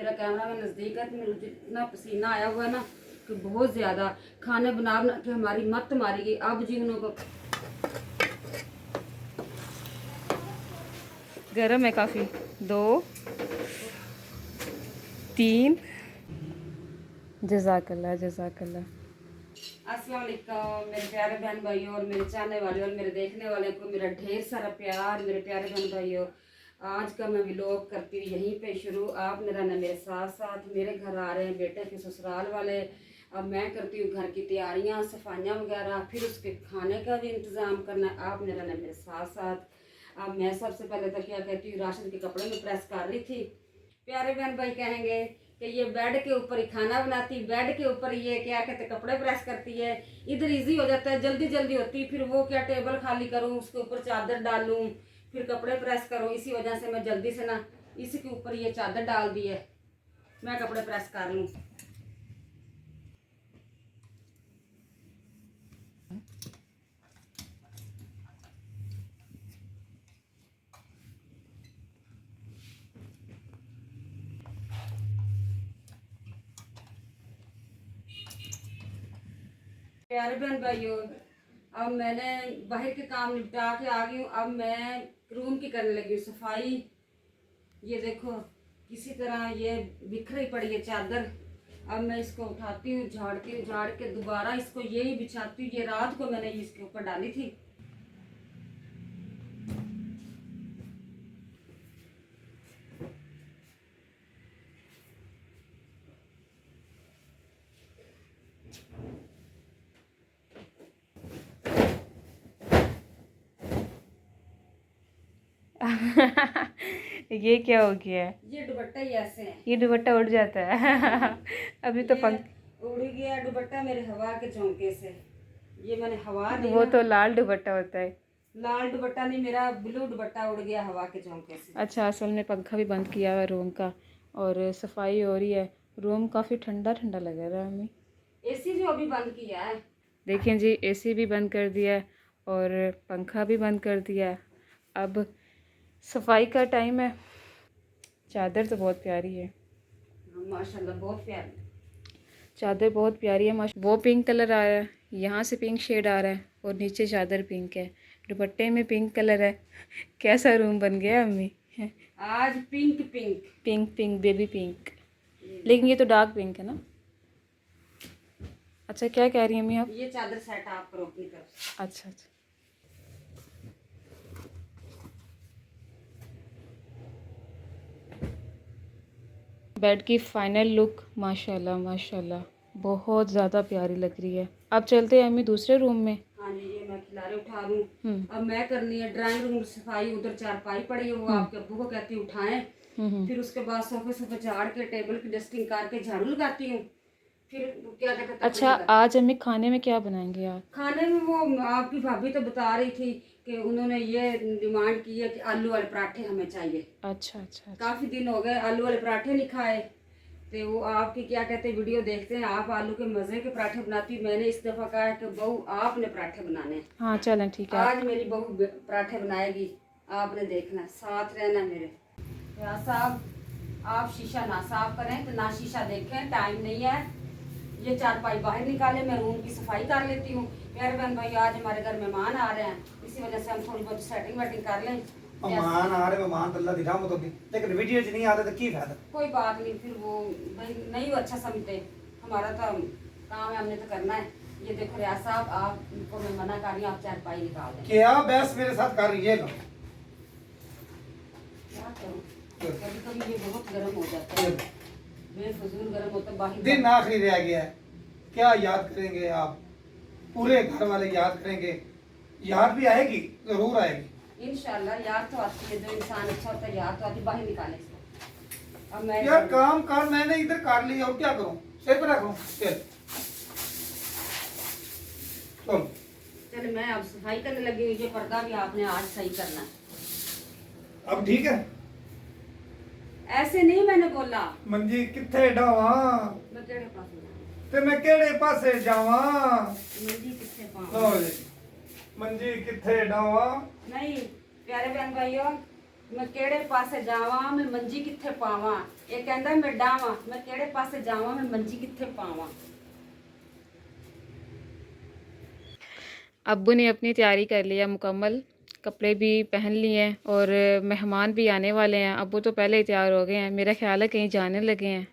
मेरा कैमरा में नज़दीक है तो मेरे इतना पसीना आया हुआ है ना कि बहुत ज़्यादा। खाने बना बना के हमारी मत मारी गई। अब जी उनको गरम है काफ़ी। 2 3 जज़ाकल्लाह जज़ाकल्लाह। अस्सलाम वालेकुम मेरे प्यारे बहन भाइयों और मेरे चाहने वाले और मेरे देखने वाले को मेरा ढेर सारा प्यार। मेरे प्यारे बहन भाइयों, आज का मैं व्लॉग करती हूँ यहीं पे शुरू। आपने रहना मेरे साथ साथ। मेरे घर आ रहे हैं बेटे के ससुराल वाले। अब मैं करती हूँ घर की तैयारियाँ, सफाइयाँ वगैरह, फिर उसके खाने का भी इंतज़ाम करना। आपने रहना मेरे साथ साथ। अब मैं सबसे पहले तो क्या कहती हूँ, राशन के कपड़े में प्रेस कर रही थी। प्यारे बहन भाई कहेंगे कि ये बेड के ऊपर ही खाना बनाती, बेड के ऊपर ये क्या कहते कपड़े प्रेस करती है। इधर इजी हो जाता है, जल्दी जल्दी होती, फिर वो क्या टेबल खाली करूँ, उसके ऊपर चादर डालूँ, फिर कपड़े प्रेस करूँ। इसी वजह से मैं जल्दी से ना इसी के ऊपर ये चादर डाल दी है, मैं कपड़े प्रेस कर लूँ। प्यारे बहन भाइयों, अब मैंने बाहर के काम निपटा के आ गई हूँ। अब मैं रूम की करने लगी हूँ सफाई। ये देखो किसी तरह ये बिखरी पड़ी है चादर। अब मैं इसको उठाती हूँ, झाड़ती हूँ, झाड़ के दोबारा इसको यही बिछाती हूँ। ये रात को मैंने इसके ऊपर डाली थी। ये क्या हो गया है? ये दुपट्टा ही ऐसे है। ये दुपट्टा उड़ जाता है। अभी तो उड़ गया दुपट्टा मेरे हवा के झोंके से। ये मैंने हवा दी वो ना। तो लाल दुपट्टा होता है। लाल दुपट्टा नहीं, मेरा ब्लू दुपट्टा उड़ गया हवा के झोंके से। अच्छा, असल में पंखा भी बंद किया हुआ है रूम का और सफाई हो रही है। रूम काफ़ी ठंडा ठंडा लग रहा है हमें। एसी जो अभी बंद किया है। देखें जी, एसी भी बंद कर दिया है और पंखा भी बंद कर दिया है। अब सफाई का टाइम है। चादर तो बहुत प्यारी है माशाल्लाह, बहुत प्यारी। चादर बहुत प्यारी है माशा। वो पिंक कलर आ रहा है, यहाँ से पिंक शेड आ रहा है और नीचे चादर पिंक है, दुपट्टे में पिंक कलर है। कैसा रूम बन गया अम्मी? आज pink pink pink pink baby pink. लेकिन ये तो डार्क पिंक है ना। अच्छा, क्या कह रही हैं अम्मी आप? ये चादर सेट आप करो अपनी तरफ। अच्छा अच्छा। बेड की फाइनल लुक माशाल्लाह माशाल्लाह बहुत ज़्यादा प्यारी लग रही है। अब चलते हैं अम्मी दूसरे रूम में। हाँ जी, ये मैं खिलारे उठा लूँ। अब मैं करनी है ड्राइंग रूम सफाई। उधर चारपाई पड़ी है, वो आपके अब्बू को कहती हूँ उठाएं। फिर उसके बाद सोफे सोफे झाड़ के टेबल की डस्टिंग करके झाड़ू लगाती हूँ। फिर क्या कहते हैं अच्छा, आज अम्मी खाने में क्या बनाएंगे आप? खाने में वो आपकी भाभी तो बता रही थी कि उन्होंने ये डिमांड की है कि आलू वाले पराठे हमें चाहिए। अच्छा अच्छा अच्छा। काफ़ी दिन हो गए आलू वाले पराठे नहीं खाए। तो वो आपकी क्या कहते हैं वीडियो देखते हैं, आप आलू के मज़े के पराठे बनाती। मैंने इस दफ़ा कहा है कि बहू आपने पराठे बनाने हैं। हाँ चलें ठीक है। आज मेरी बहू पराठे बनाएगी, आपने देखना, साथ रहना मेरे। या साहब, आप शीशा ना साफ करें तो ना शीशा देखें, टाइम नहीं है। ये चारपाई बाहर निकाले, मैं रूम की सफाई कर लेती हूँ। प्यारे बहन भाई, आज हमारे घर मेहमान आ रहे हैं, इसी वजह से हम थोड़ी बहुत सेटिंग वेटिंग कर लें। मेहमान आ रहे, मेहमान तो अल्लाह दी रहमत होगी, लेकिन वीडियो च नहीं आते तो की फायदा? कोई बात नहीं, फिर वो भाई नहीं वो अच्छा समझते। हमारा तो काम है, हमने तो करना है। ये देखो रियाज साहब, आपको मैं मना कर रही हूँ, आप चारपाई निकाल दें। क्या बहस मेरे साथ कर रही है? लो क्या करूँ, कभी कभी ये बहुत गर्म हो जाता है, बेफजूल गर्म होता है। बाहर दिन आखिरी रह गया है, क्या याद करेंगे आप? पूरे घर वाले याद करेंगे। याद भी आएगी, जरूर आएगी इंशाल्लाह। याद तो आती है, जो इंसान अच्छा होता है याद तो आती है। बाहर निकाले इसको। अब मैं यार काम कर, मैंने इधर कर लिया, और क्या करूं? सिर पे रखूं? चल चल चल, मैं अब सफाई करने लगी हुई। ये पर्दा भी आपने आज सही करना है। अब ठीक है? ऐसे नहीं मैंने बोला। मंजी किथे डावा मैं तेरे पास हूँ। ते मैं केड़े पासे जावा? मंजी किससे पाऊँ? लो जी, मंजी किथे डावा? नहीं प्यारे बहन भाइयों, मैं केड़े पासे जावा मैं मंजी किथे पावा। ये कहंदा मैं डावा मैं केड़े पासे जावा मैं मंजी किथे पावा। अब्बू ने अपनी तैयारी कर लिया मुकम्मल, कपड़े भी पहन लिए हैं और मेहमान भी आने वाले हैं। अब्बू तो पहले ही तैयार हो गए हैं, मेरा ख्याल है कहीं जाने लगे हैं।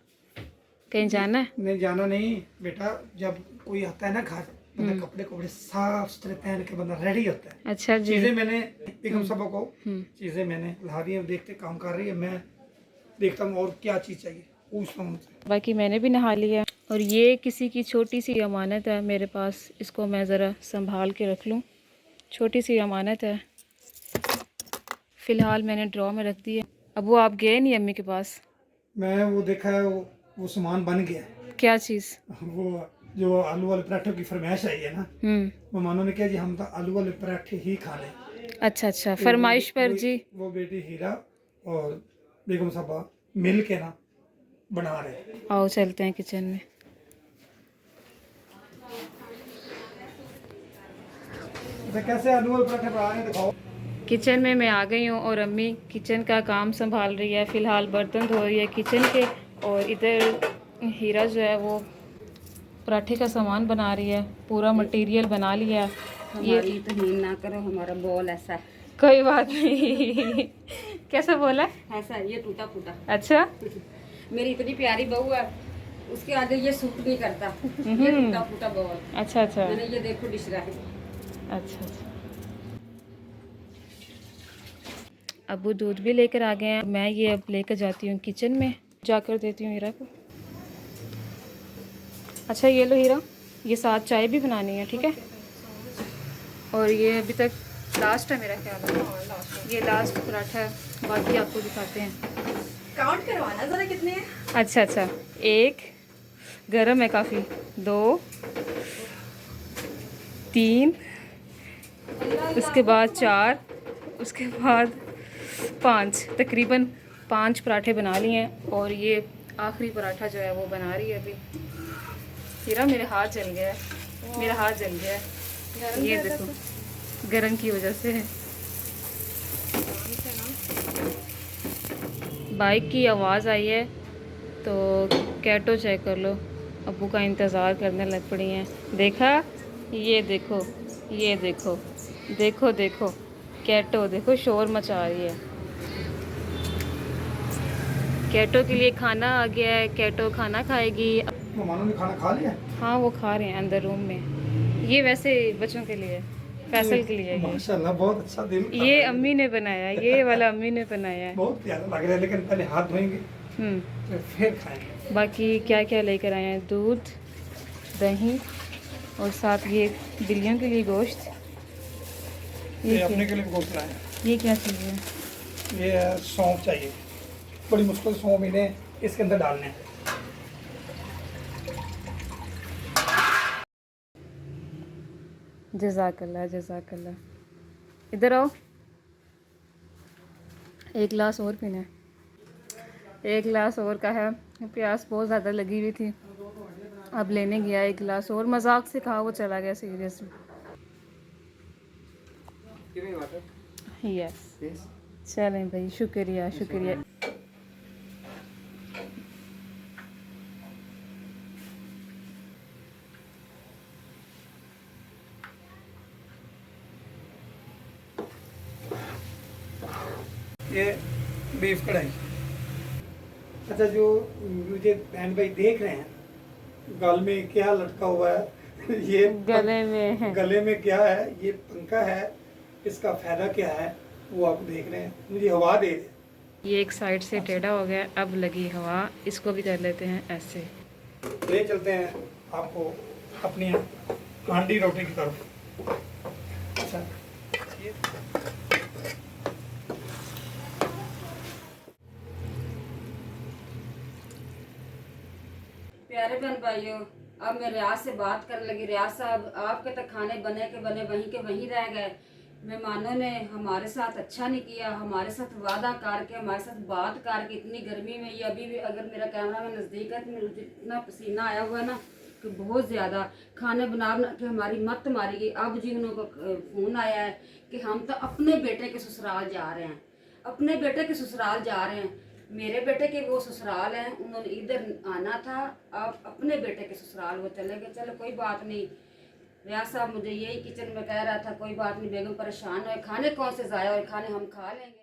कहीं जाना है? नहीं जाना नहीं बेटा, जब कोई आता है ना घर, बंदा कपड़े कपड़े साफ सुथरे पहन के बंदा रेडी होता है। अच्छा जी। चीजें मैंने बेगम साहबा को चीजें मैंने ला दी हैं, देखते काम कर रही है, मैं देखता हूँ और क्या चीज चाहिए पूछता हूँ उनसे। बाकी मैंने भी नहा लिया और ये किसी की छोटी सी अमानत है मेरे पास, इसको मैं ज़रा संभाल के रख लूँ। छोटी सी अमानत है, फ़िलहाल मैंने ड्रॉ में रख दी है। अब वो आप गए नहीं अम्मी के पास? मैं वो देखा है, वो सामान बन गया है। क्या चीज़? वो जो आलू वाले पराठों की फरमाइश आई है ना, मेहमानों ने कहा जी हम तो आलू वाले पराठे ही खाने। अच्छा अच्छा, फरमाइश पर जी। वो बेटी हीरा और बेगम साहबा मिल के ना बना रहे हैं। आओ चलते हैं किचन में। तो कैसे आलू वाले पराठे बना रहे हैं दिखाओ। किचन में मैं आ गई हूँ और अम्मी किचन का काम संभाल रही है। फ़िलहाल बर्तन धो रही है किचन के, और इधर हीरा जो है वो पराठे का सामान बना रही है, पूरा मटेरियल बना लिया। हमारी तहीन ना करो, हमारा बॉल ऐसा है। कोई बात नहीं। कैसा बोला? ऐसा है, ये टूटा फूटा। अच्छा। मेरी इतनी प्यारी बहू है, उसके आगे ये सूट नहीं करता। ये टूटा फूटा बॉल। अच्छा अच्छा। मैंने ये देखो डिश रहा है। अच्छा अच्छा। अबू दूध भी लेकर आ गए हैं, मैं ये अब लेकर जाती हूँ किचन में, जाकर देती हूँ हीरा को। अच्छा ये लो हीरा, ये साथ चाय भी बनानी है, ठीक है? और ये अभी तक लास्ट है मेरा ख्याल है, ये लास्ट पराठा है, बाकी आपको दिखाते हैं। काउंट करवाना जरा कितने हैं। अच्छा अच्छा, 1 गरम है काफ़ी, 2 3, उसके बाद 4, उसके बाद 5, तकरीबन 5 पराठे बना लिए हैं। और ये आखिरी पराठा जो है वो बना रही है अभी। हीरा मेरे हाथ जल गया है, मेरा हाथ जल गया है, ये देखो गरम की वजह से है। बाइक की आवाज़ आई है तो कैटो चेक कर लो, अब्बू का इंतज़ार करने लग पड़ी हैं। देखा, ये देखो, ये देखो, देखो देखो कैटो, देखो शोर मचा रही है। कैटो के लिए खाना आ गया है, कैटो खाना खाएगी। मेहमानों ने खाना खा लिया? हाँ वो खा रहे हैं अंदर रूम में। ये वैसे बच्चों के लिए, फैसल के लिए है ये। माशाल्लाह बहुत अच्छा दिल। ये अम्मी ने बनाया, ये वाला अम्मी ने बनाया है। बहुत प्यारा लग रहा है, लेकिन पहले हाथ धोएंगे तो फिर खाएंगे। बाकी क्या क्या लेकर आए हैं, दूध, दही और साथ ये बिल्लियों के लिए गोश्त। ये अपने के लिए गोश्त लाए हैं। ये क्या चीज़ है? ये सौंफ चाहिए, बड़ी मुश्किल सौंफ इन्हें इसके अंदर डालने हैं। जज़ाकल्लाह जज़ाकल्लाह। इधर आओ, एक गिलास और पीना है, एक गिलास और का है। प्यास बहुत ज़्यादा लगी हुई थी, अब लेने गया एक गिलास और, मजाक से कहा वो चला गया सीरियसली। यस, चलें भाई, शुक्रिया शुक्रिया। ये बीफ कढ़ाई। अच्छा, जो मुझे बहन भाई देख रहे हैं, गल में क्या लटका हुआ है ये गले में है, गले में क्या है, ये पंखा है, इसका फायदा क्या है वो आप देख रहे हैं। मुझे हवा दे रहे। ये एक साइड से टेढ़ा हो गया, अब लगी हवा, इसको भी कर लेते हैं ऐसे। ले चलते हैं आपको अपनी हांडी रोटी की तरफ। अच्छा, प्यारे बहन भाइयों, अब मैं रियाज से बात करने लगी। रियाज साहब, आपके तो खाने बने के बने वहीं के वहीं रह गए। मेहमानों ने हमारे साथ अच्छा नहीं किया, हमारे साथ वादा करके, हमारे साथ बात करके, इतनी गर्मी में, ये अभी भी अगर मेरा कैमरा में नज़दीक है तो मुझे इतना पसीना आया हुआ है ना कि बहुत ज़्यादा। खाने बना बना के हमारी मत मारी गई। अब जी उन्होंने फ़ोन आया है कि हम तो अपने बेटे के ससुराल जा रहे हैं। अपने बेटे के ससुराल जा रहे हैं। मेरे बेटे के वो ससुराल हैं, उन्होंने इधर आना था, अब अपने बेटे के ससुराल वो चले गए। चलो कोई बात नहीं। रियाज साहब मुझे यही किचन में कह रहा था कोई बात नहीं बेगम परेशान है, खाने कौन से ज़ाया और खाने हम खा लेंगे।